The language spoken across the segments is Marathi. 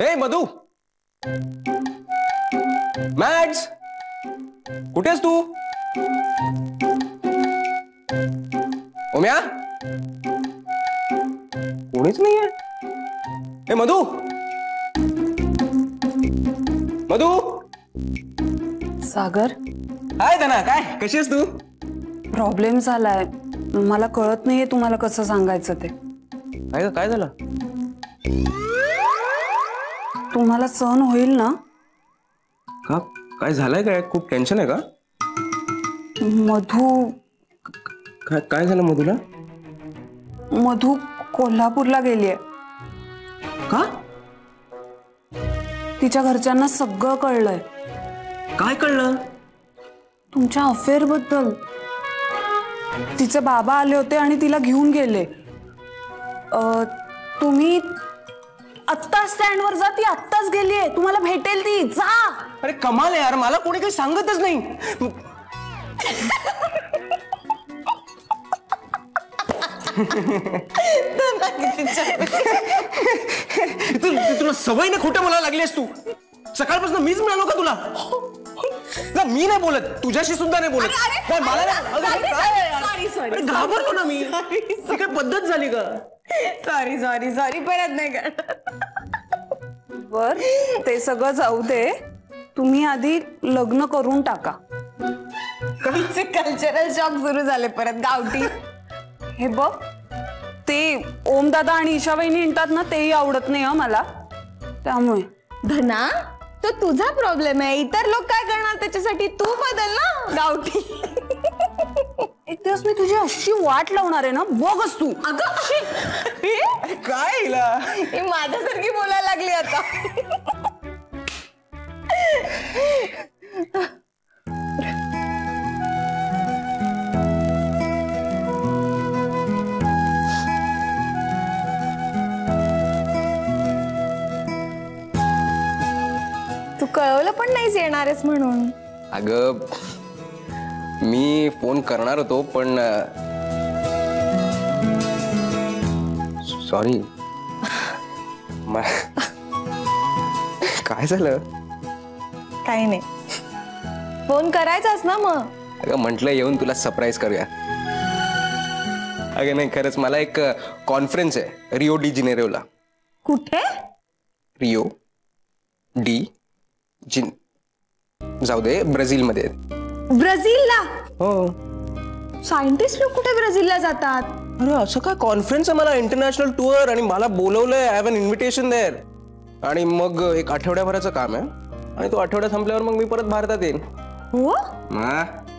हे मधु, मॅड्स, कुठेस तू? ओम्या, कोणीच नाहीये. हे मधु, मधु. सागर. हाय धना, काय कशी आहेस तू? प्रॉब्लेम झालाय, मला कळत नाहीये तुम्हाला कसं सांगायचं ते. काय झालं? तुम्हाला सहन होईल ना? का काय झालंय? काय खूप टेन्शन आहे का? मधु. काय झालं मधुला? मधु कोल्हापूरला गेलीये. का? तिच्या घरच्यांना सगळं कळलंय. काय कळलं? तुमच्या अफेअर बद्दल. तिचे बाबा आले होते आणि तिला घेऊन गेले. तुम्ही आत्ता स्टँडवर जा, ती आत्ताच गेलीये, तुम्हाला भेटेल ती, जा. अरे कमाल यार, मला कोणी काही सांगतच नाही. तुला सवय ना खोटं बोलायला लागलीस तू. सकाळपासून मीच मिळालो का तुला? मी नाही बोलत, तुझ्याशी सुद्धा नाही बोलत. मला घाबरलो ना मी. ती काय पद्धत झाली का? सॉरी सॉरी सॉरी, परत नाही कर. बर, ते सगळं जाऊ दे. तुम्ही आधी लग्न करून टाका. कल्चरल शॉक सुरू झाले परत गावठी. हे बघ, ते ओमदादा आणि ईशाबाईंनी म्हणतात ना, तेही आवडत नाही मला. त्यामुळे धना, तो तुझा प्रॉब्लेम आहे, इतर लोक काय करणार त्याच्यासाठी. तू बदल ना गावठी. एक दिवस मी तुझी अशी वाट लावणार आहे ना, बघच तू. अगं काय हिला? ही माझ्यासारखी बोलायला लागली आता. तू कळवलं पण नाहीस येणार आहेस म्हणून. अगं मी फोन करणार होतो पण सॉरी. काय झालं? काही नाही, फोन करायचाच ना मग. अगं म्हटलं येऊन तुला सरप्राईज करूया. अगं नाही, खरंच मला एक कॉन्फरन्स आहे रिओ डी जिनेरोला. कुठे? रिओ डी जिन, जाऊ दे, ब्राझीलमध्ये. ब्राझीलला? हो. सायंटिस्ट लोक कुठे ब्राझीलला जातात? अरे असं काय कॉन्फरन्स आहे, मला इंटरनॅशनल टूर, आणि मला बोलवलंय. I have an invitation there. आणि मग एक आठवड्याभराचं काम आहे, आणि तो आठवडा संपल्यावर मग मी परत भारतात येईन. हो,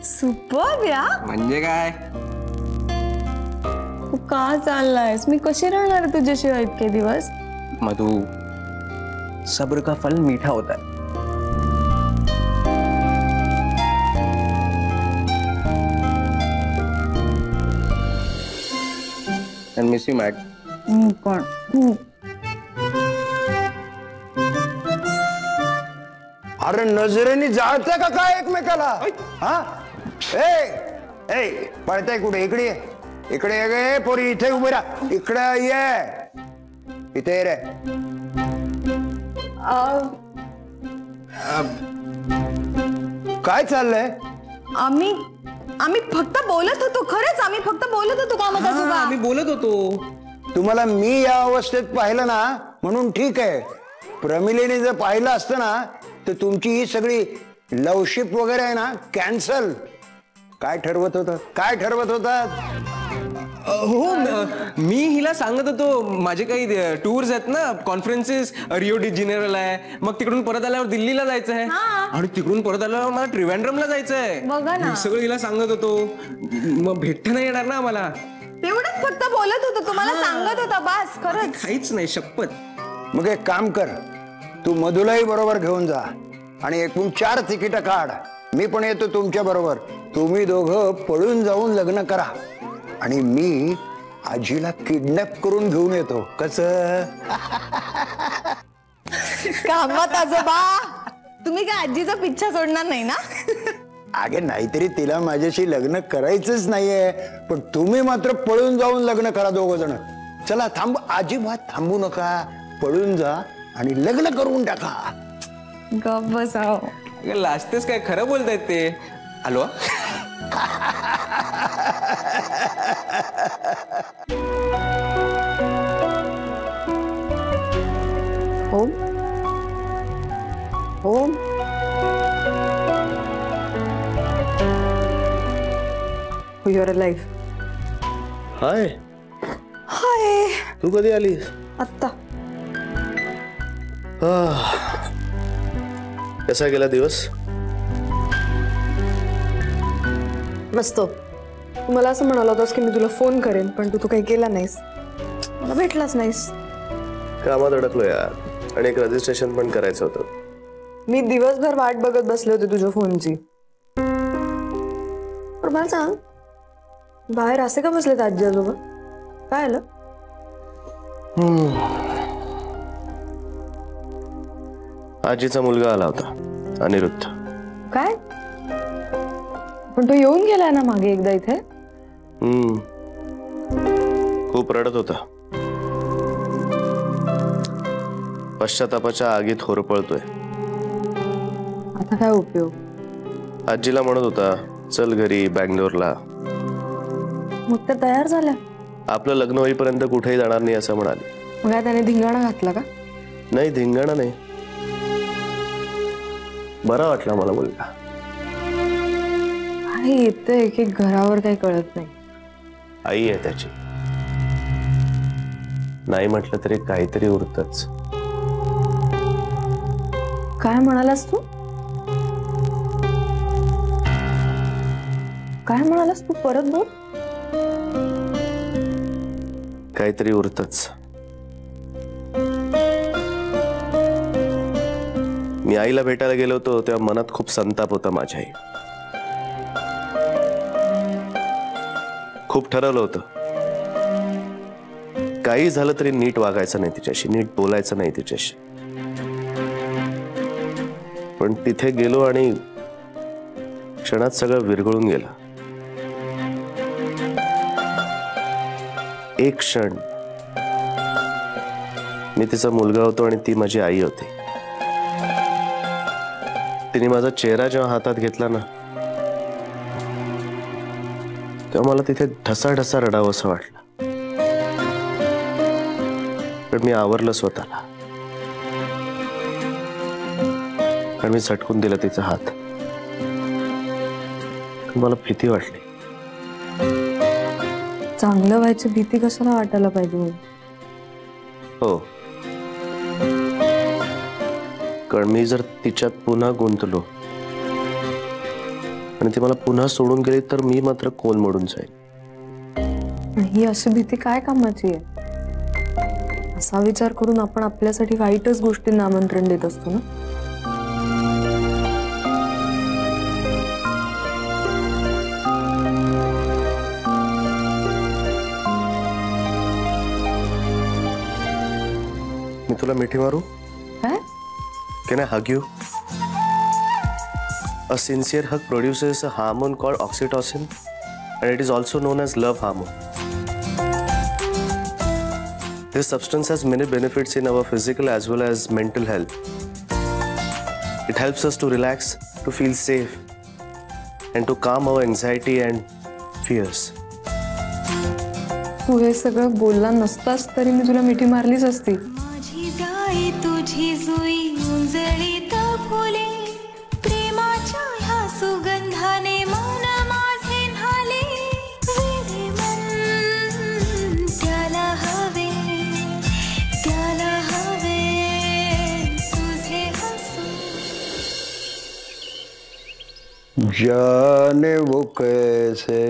सुपर या. म्हणजे काय? तू का चाललायस? मी कशी राहणार तुझ्याशिवाय इतके दिवस? मधु, सब्र का फल मीठा होता है. And miss you, Matt. पण अरे नजरेने जाळतं का काय एकमेकाला? हा, ए पळताय कुठे? इकडे ये, इकडे ये गे पोरी, इथे उभे राहा. इकडे ये, इथे रे. काय चाललंय? आम्ही फक्त बोलत होतो. खरंच आम्ही फक्त बोलत होतो कामात. आम्ही बोलत होतो. तुम्हाला मी या अवस्थेत पाहिलं ना म्हणून ठीक आहे. प्रमिलेने जर पाहिलं असतं ना तर तुमची ही सगळी लवशिप वगैरे आहे ना कॅन्सल. काय ठरवत होतात? हो, मी हिला सांगत होतो माझे काही टूर्स आहेत ना, कॉन्फरन्सेस. रिओ डी जिनेरोला आहे, मग तिकडून परत आल्यावर दिल्लीला जायचं आहे, आणि तिकडून परत आल्यावर मला त्रिवेंद्रमला जायचं आहे. बघा ना, सगळं हिला सांगत होतो. मग भेटता नाही येणार ना आम्हाला. तेवढंच फक्त बोलत होतो, तुम्हाला सांगत होता बस. खरंच काहीच नाही, शपथ. मग एक काम कर, तू मधुलाही बरोबर घेऊन जा आणि एकूण 4 तिकीट काढ. मी पण येतो तुमच्या बरोबर. तुम्ही दोघं पळून जाऊन लग्न करा आणि मी आजीला किडनॅप करून घेऊन येतो. कसं? कामात आजोबा, तुम्ही काय आजीचा पिच्छा सोडणार नाही ना? अगे नाहीतरी तिला माझ्याशी लग्न करायचंच नाहीये, पण तुम्ही मात्र पळून जाऊन लग्न करा दोघ जण. चला थांब, अजिबात थांबू नका, पळून जा आणि लग्न करून टाका. गप बसाव. लाजतेस काय? खरं बोलतायत ते. आलो. Om Om your life. हाय, हाय. तू कधी आलीस? आत्ता. कसा गेला दिवस? मस्त. तू मला असं म्हणाला होतास की मी तुला फोन करेन, पण तू काही केला नाहीस, मला भेटलाच नाहीस. कामात अडकलो यार, आणि एक रजिस्ट्रेशन पण करायचं होतं. मी दिवसभर वाट बघत बसले होते तुझ्या फोनची. पण मला सांग, बाहेर असे का बसलेत आजी आजोबा? काय आलं? आजीचा मुलगा आला होता, अनिरुद्ध. काय? पण तो येऊन गेलाय ना मागे एकदा इथे. खूप रडत होता. पश्चातापाच्या आगीत होरपळतोय. आता काय उपयोग? आजीला म्हणत होता चल घरी बँगलोरला. मग त्या तयार झाल्या? आपलं लग्न होईपर्यंत कुठेही जाणार नाही असं म्हणाले. मग काय त्याने धिंगाणा घातला का? नाही, धिंगाणा नाही. बरा वाटला मला मुलगा. काय येतं एक एक घरावर काही कळत नाही. आई आहे त्याची, नाही म्हटलं तरी काहीतरी उरतच. काय म्हणालास तू? काय म्हणालास तू? परत बोल. काहीतरी उरतच. मी आईला भेटायला गेलो होतो तेव्हा मनात खूप संताप होता माझ्या. आई खूप ठरवलं होतं, काही झालं तरी नीट वागायचं नाही तिच्याशी, नीट बोलायचं नाही तिच्याशी. पण तिथे गेलो आणि क्षणात सगळं विरघळून गेलं. एक क्षण मी तिचा मुलगा होतो आणि ती माझी आई होती. तिने माझा चेहरा जेव्हा हातात घेतला ना, तेव्हा मला तिथे ढसाढसा रडावं असं वाटलं. पण मी आवरलं स्वतःला, आणि मी झटकून दिला तिचा हात. मला भीती वाटली. चांगलं व्हायची भीती कशाला वाटायला पाहिजे? हो, कारण मी जर तिच्यात पुन्हा गुंतलो आणि ती मला पुन्हा सोडून गेली तर मी मात्र कोल मोडून जाईल. ही अशी भीती काय कामाची आहे? असा विचार करून आपण आपल्यासाठी वाईटच गोष्टींना आमंत्रण देत असतो ना. मी तुला मिठी मारू? काय? Can I hug you? A sincere hug produces a hormone called oxytocin, and it is also known as love hormone. This substance has many benefits in our physical as well as mental health. It helps us to relax, to feel safe, and to calm our anxiety and fears. तू हे सगळं बोलला नसतास तरी मी तुला मिठी मारलीच असती. तुझी जुई उंजळीत फुले, प्रेमाच्या ह्या सुगंधाने मन माझे न्हाले. वेडे मन त्याला हवे तुझे हसू. जाने वो कैसे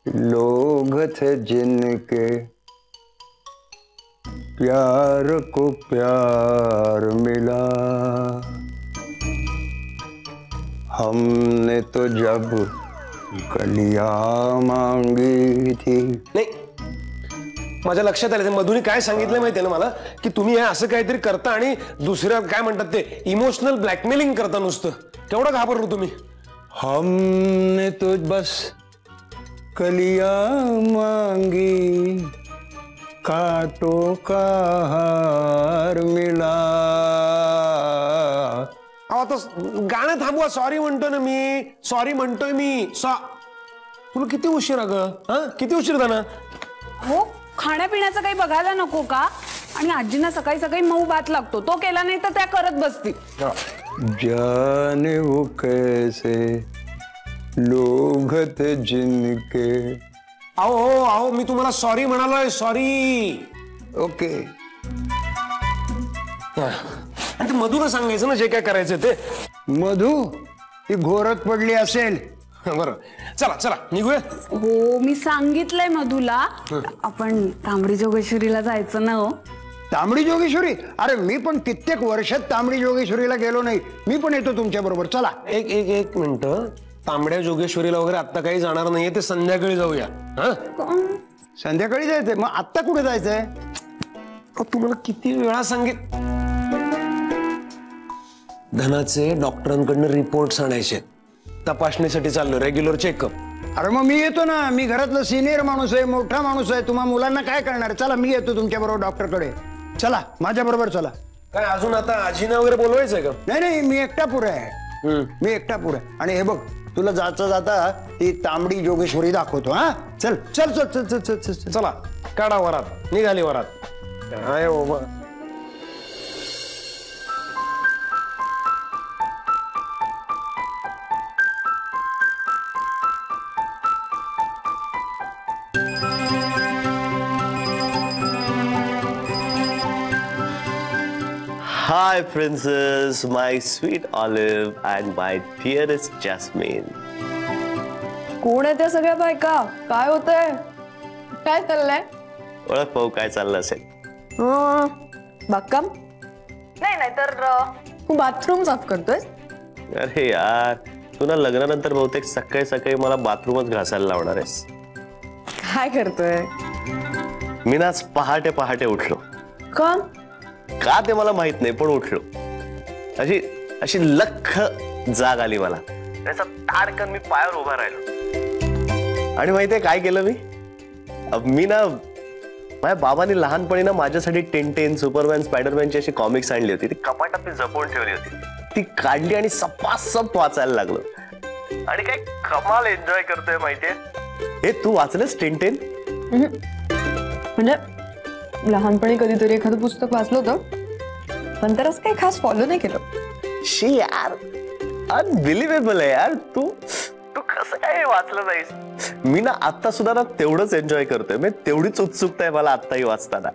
लोग थे जिनके प्यार को प्यार मिला. हमने तो जब कलियां मांगी थी. नाही, माझ्या लक्षात आलं. मधुनी काय सांगितलं माहितीये ना मला, की तुम्ही हे असं काहीतरी करता आणि दुसऱ्या काय म्हणतात ते इमोशनल ब्लॅकमेलिंग करता नुसतं. केवढं घाबरलो तुम्ही. हमने तो बस कलियां मांगी कांटों का हार मिला. आता गाणं थांबवा. सॉरी म्हणतो ना मी. सॉरी म्हणतोय मी. तुला किती उशीर अगं? किती उशीर झाला? हो, खाण्यापिण्याचं काही बघायला नको का? आणि आजींना सकाळी सकाळी मऊ भात लागतो, तो केला नाही तर त्या करत बसतील. जाने वो कैसे लोग थे जिनके. अहो मी तुम्हाला सॉरी म्हणालोय. सॉरी. ओके. आणि मधूला सांगायचं ना जे काय करायचं ते. मधू ती घोरत पडली असेल. बरं, चला चला निघूया. हो, मी सांगितलंय मधुला. आपण तांबडी जोगेश्वरीला जायचं ना. हो, तांबडी जोगेश्वरी? अरे मी पण कित्येक वर्षात तांबडी जोगेश्वरीला गेलो नाही. मी पण येतो तुमच्या बरोबर. चला. एक मिनिट. तांबड्या जोगेश्वरीला वगैरे आता काही जाणार नाहीये, ते संध्याकाळी जाऊया. संध्याकाळी जायचंय? मग आत्ता कुठे जायचंय? तुम्हाला किती वेळा सांगित. धनाचे डॉक्टरांकडनं रिपोर्ट्स आणायचे. तपासणीसाठी चाललो, रेग्युलर चेकअप. अरे मग मी येतो ना. मी घरातला सिनियर माणूस आहे, मोठा माणूस आहे. तुम्हा मुलांना काय करणार? चला मी येतो तुमच्या बरोबर डॉक्टरकडे. चला माझ्या बरोबर चला. काय अजून आता आजीना वगैरे बोलवायचंय का? नाही, मी एकटा पुढे आहे. मी एकटा पुढे. आणि हे बघ, तुला जाता जाता ती तांबडी जोगेश्वरी दाखवतो. हा, चल चल चल चल चल चल चल. चला काढा वरात. निघाली वरात. आहे बाबा. Hi, princess, my sweet Olive, and my dearest Jasmine. कोण आहे त्या सगळ्या बायका? काय होतंय? काय चाललंय? ओळख पाहू काय चाललं असेल. बागकाम? नाही तर तू बाथरूम साफ करतोय? अरे यार, तू ना लग्नानंतर बहुतेक सकाळी सकाळी मला बाथरूमच घासायला लावणार आहेस. काय करतोय? मी ना आज पहाटे पहाटे उठलो. का ते मला माहित नाही, पण उठलो. अशी लख जाग आली मला. त्याचा ताडकन मी पायावर उभा राहिलो. आणि माहितीये काय केलं मी ना माझ्या बाबांनी लहानपणी ना माझ्यासाठी टेन सुपरमॅन स्पायडरमॅनची अशी कॉमिक्स आणली होती. ती कपाटात मी जपून ठेवली होती. ती काढली आणि सपासप वाचायला लागलो. आणि काय कमाल एन्जॉय करतोय माहितीये. हे तू वाचलंस टेन? म्हणजे लहानपणी कधीतरी एखादं पुस्तक वाचलं होतं, नंतरच काही खास फॉलो नाही केलं. शी यार, अनबिलिव्हेबल आहे यार. तू कसं काय वाचलं नाहीस? मी ना आता सुद्धा ना तेवढंच एन्जॉय करतोय. मी तेवढीच उत्सुकता आहे मला आत्ताही वाचताना.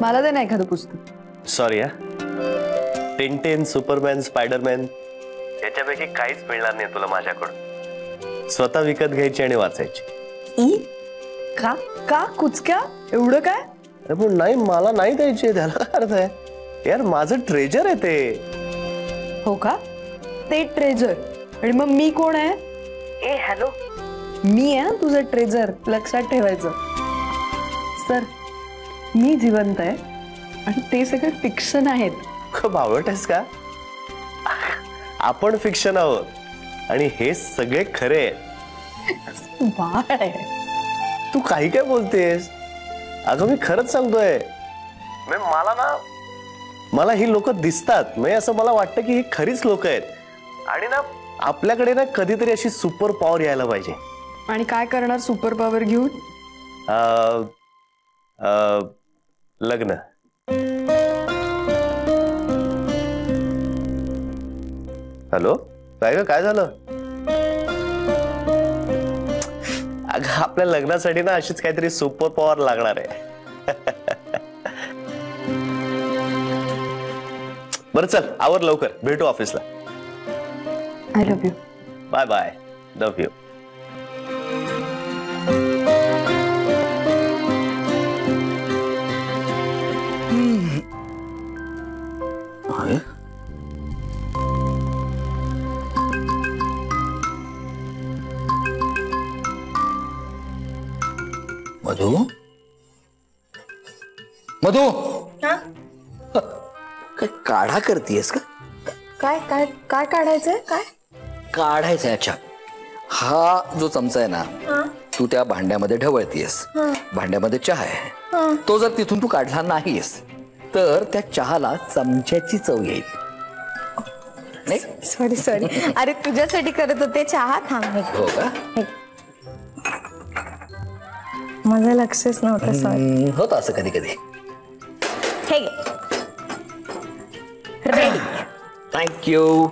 मला दे ना एखादं पुस्तक. सॉरी हा, टेन सुपरमॅन स्पायडरमॅन याच्यापैकी काहीच मिळणार नाही तुला माझ्याकडून. स्वतः विकत घ्यायची आणि वाचायची. का कुचक्या एवढं काय? पण नाही, मला नाही द्यायची. त्याला अर्थ आहे यार, माझं ट्रेजर आहे ते. हो का? ते ट्रेजर. आणि मग मी कोण आहे? हॅलो, मी आहे तुझं ट्रेजर. लक्षात ठेवायचं. सर, मी जिवंत आहे आणि ते सगळे फिक्शन आहेत. खूप आवडतेस का? आपण फिक्शन आहोत आणि हे सगळे खरे आहेत. बाळ आहे तू काही काय बोलतेस? अगं मी खरंच सांगतोय. मला ही लोक दिसतात. म्हणजे असं मला वाटतं की ही खरीच लोक आहेत. आणि ना आपल्याकडे ना कधीतरी अशी सुपर पॉवर यायला पाहिजे. आणि काय करणार सुपर पॉवर घेऊन? लग्न. हॅलो, काय झालं? अगं आपल्या लग्नासाठी ना अशीच काहीतरी सुपर पॉवर लागणार आहे. बरं चल, आवर लवकर. भेटू ऑफिसला. I love you. Bye bye. Love you. Madhu काय काढा करतेस का? काय काय काय काढायचंय? काय काढायचंय? अच्छा, हा जो चमचा आहे ना, तू त्या भांड्यामध्ये ढवळतीयस. भांड्यामध्ये चहा आहे, तो जर तिथून तू काढला नाहीस तर त्या चहाला चमच्याची चव येईल. नाही? Sorry sorry. अरे तुझ्यासाठी करत होते चहा. थांब. हो का? माझं लक्षच नव्हतं. सॉरी. होतं असं कधी कधी. हे घे. रेडी. थँक्यू.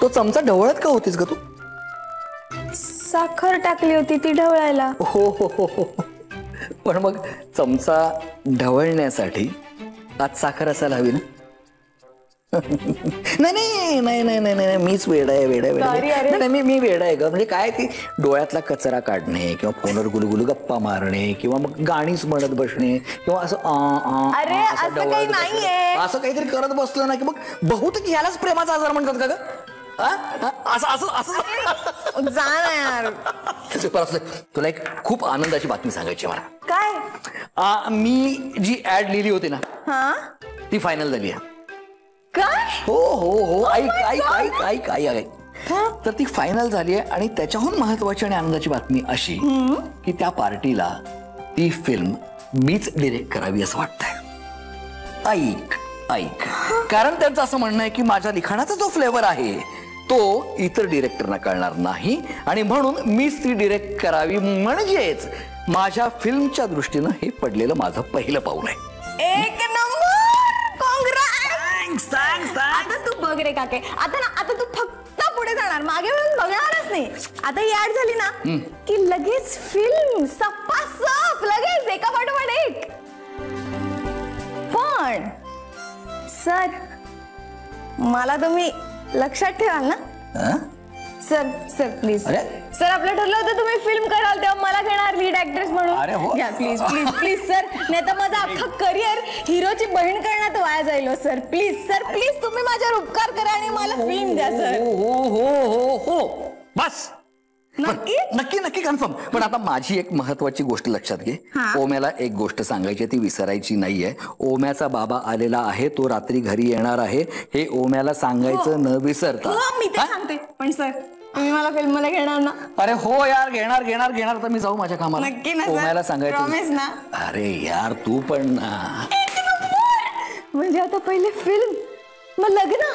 तो चमचा ढवळत का होतीस ग तू? साखर टाकली होती ती ढवळायला. हो हो हो हो. पण मग चमचा ढवळण्यासाठी आत साखर असायला हवी ना? नाही नाही नाही नाही नाही नाही मीच वेडा आहे वेडा वेडा. मी वेडा आहे ग. म्हणजे काय ती डोळ्यातला कचरा काढणे किंवा फोनवर गुलगुलू गप्पा मारणे किंवा मग गाणीच म्हणत बसणे किंवा असं अरे असं काही नाहीये. असं काहीतरी करत बसलं ना की मग बहुतेक यालाच प्रेमाचा आजार म्हणतात का ग? असं असं असं जा ना यार. तुला एक खूप आनंदाची बातमी सांगायची मला. काय? मी जी ऍड लिहिली होती ना हा ती फायनल झाली आहे. काय? हो हो हो. ऐक ऐक ऐक ऐक ऐक ऐक. तर ती फायनल झाली आहे आणि त्याच्याहून महत्वाची आणि आनंदाची बातमी अशी की त्या पार्टीला ती फिल्म मीच डिरेक्ट करावी असं वाटतंय. ऐक ऐक. कारण त्यांचं असं म्हणणं आहे की माझ्या लिखाणाचा जो फ्लेवर आहे तो इतर डिरेक्टरना कळणार नाही आणि म्हणून मीच ती डिरेक्ट करावी. म्हणजेच माझ्या फिल्मच्या दृष्टीनं हे पडलेलं माझं पहिलं पाऊल आहे. एक नंबर. काँग्रेस. आता तू बघ रे काके. आता तू फक्त पुढे जाणार मागे वळून बघणारच नाही. आता ही ऍड झाली ना की लगेच फिल्म सपासप लगेच एका पाठोपाठ एक. पण सर मला तुम्ही लक्षात ठेवाल ना? Sir sir please. सर आपलं ठरलं होतं तुम्ही फिल्म कराल तेव्हा मला घेणार लीड ऍक्ट्रेस म्हणून. घ्या प्लीज प्लीज प्लीज सर. नाही तर माझं अख्खं करिअर हिरोची बहीण करण्यात वाया जाईल. सर प्लीज सर प्लीज तुम्ही माझ्यावर उपकार करा आणि मला फिल्म द्या सर. हो हो हो हो. बस. नक्की नक्की नक्की कन्फर्म. पण आता माझी एक महत्वाची गोष्ट लक्षात घे. ओम्याला एक गोष्ट सांगायची ती विसरायची नाहीये. ओम्याचा बाबा आलेला आहे. तो रात्री घरी येणार आहे हे ओम्याला सांगायचं न विसरता. मी ते सांगते. पण सर तुम्ही मला फिल्म मध्ये घेणार ना? अरे हो यार घेणार घेणार घेणार. तर मी जाऊ माझ्या कामाला. नक्की ना? ओम्याला सांगायचं. प्रॉमिस ना? अरे यार तू पण ना. म्हणजे आता पहिले फिल्म मग लग्न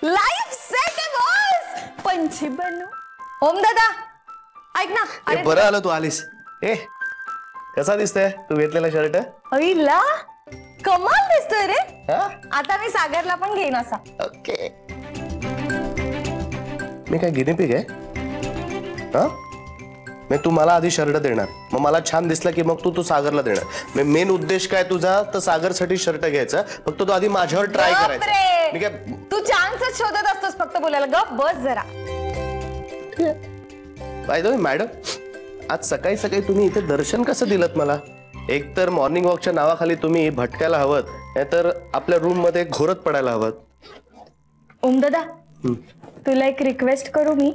लाईफ सेट बॉस. पंछी बनू. ओम दादा ऐक ना. ए, बरं आलं तू आलीस. ए कसा दिसतोय तू घेतलेला शर्ट? अईला कमाल दिसतोय रे. आता मी सागरला पण घेईन असा. ओके. मी काय गिनीपिग आहे? मी तू मला आधी शर्ट देणार मग मला छान दिसला की मग तू सागरला देणार. मेन उद्देश काय तुझा तर सागरसाठी शर्ट घ्यायचा. फक्त तो आधी माझ्यावर ट्राय करायचा. मी काय तू चान्सच शोधत असतोस फक्त बोलायला. गप बस जरा. बाय द वे मॅडम आज सकाळी सकाळी तुम्ही इथे दर्शन कसं दिलत मला? एक तर मॉर्निंग वॉकच्या नावाखाली तुम्ही भटकायला हवत नाहीतर आपल्या रूम मध्ये घोरत पडायला हवत. ओम दादा तुला एक रिक्वेस्ट करू मी?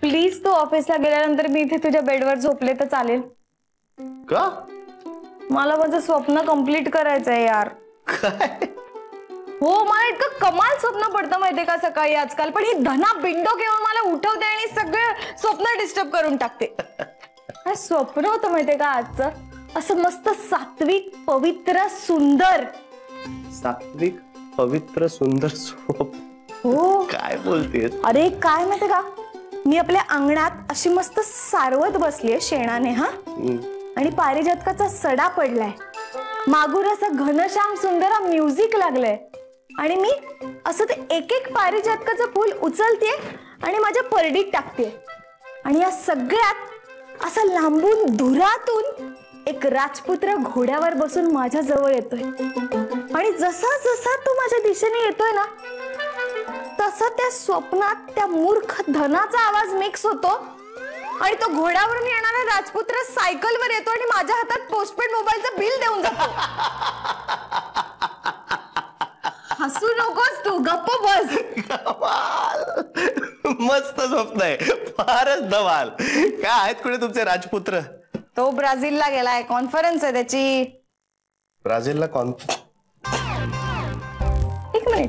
प्लीज तू ऑफिसला गेल्यानंतर मी इथे तुझ्या बेडवर झोपले तर चालेल का? मला माझं स्वप्न कंप्लीट करायचंय यार. हो मला इतकं कमाल स्वप्न पडतं माहितीये का सकाळी आजकाल. पण ही धना बिंडो केवळ मला उठवते आणि सगळं स्वप्न डिस्टर्ब करून टाकते. काय स्वप्न होतं माहितीये का आजचं? असं मस्त सात्विक पवित्र सुंदर. सात्विक पवित्र सुंदर स्वप्न? हो काय बोलतेस? अरे काय माहितीये का मी आपल्या अंगणात अशी मस्त सारवत बसलीये शेणाने. आणि पारिजातकाचा सडा पडलाय. मागून असं घनश्याम सुंदर म्युझिक लागलंय आणि मी असं ते एक एक पारिजातकाचं फूल उचलते आणि माझ्या परडीत टाकते. आणि या सगळ्यात असं लांबून धुरातून एक राजपुत्र घोड्यावर बसून माझ्या जवळ येतोय. आणि जसा जसा तो माझ्या दिशेने येतोय ना तसा त्या स्वप्नात त्या मूर्ख धनाचा आवाज मिक्स होतो आणि तो घोड्यावरून येणारा राजपुत्र सायकलवर येतो आणि माझ्या हातात पोस्टपेड मोबाईलचं बिल देऊन जातो. हसू नकोस तू गप्प बस. मस्त स्वप्न आहे. फारच धमाल. काय आहेत कुठे तुमचे राजपुत्र? तो ब्राझीलला गेलाय. कॉन्फरन्स आहे त्याची. ब्राझीलला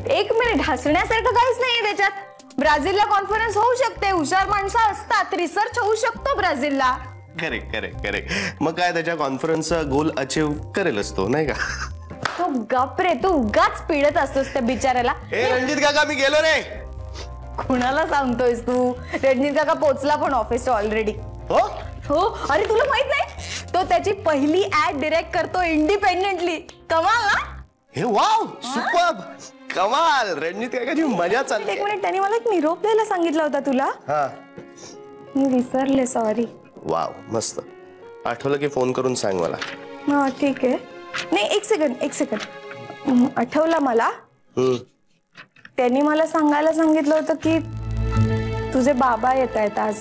एक मिनिट हसण्यासारखं काहीच नाहीये त्याच्यात. ब्राझीलला कॉन्फरन्स होऊ शकते, हुशार माणसं असतात, रिसर्च होऊ शकतो ब्राझीलला. Correct correct correct. मग काय त्याच्या कॉन्फरन्सचा गोल अचीव करेलच तो, नाही का? तो गप रे, तू उगाच पिडत असतोस त्या बिचाऱ्याला. ए रणजित काका मी गेलो रे. कुणाला सांगतोयस तू? रणजित काका पोचला पण ऑफिस ऑलरेडी. हो हो, अरे तुला माहित नाही, तो त्याची पहिली ऍड डिरेक्ट करतो इंडिपेंडेंटली. कमाल ना? हे वाव सुपर्ब, कमाल. रणजित काकाची मजा चालली. एक मिनिट, त्याने मला एक निरोप द्यायला सांगितला होता तुला. हा मी विसरले, सॉरी. वाव मस्त. आठवलं की फोन करून सांग मला. हा ठीक आहे. नाही एक सेकंड आठवला मला. त्यांनी मला सांगायला सांगितलं होतं की तुझे बाबा येत आहेत आज.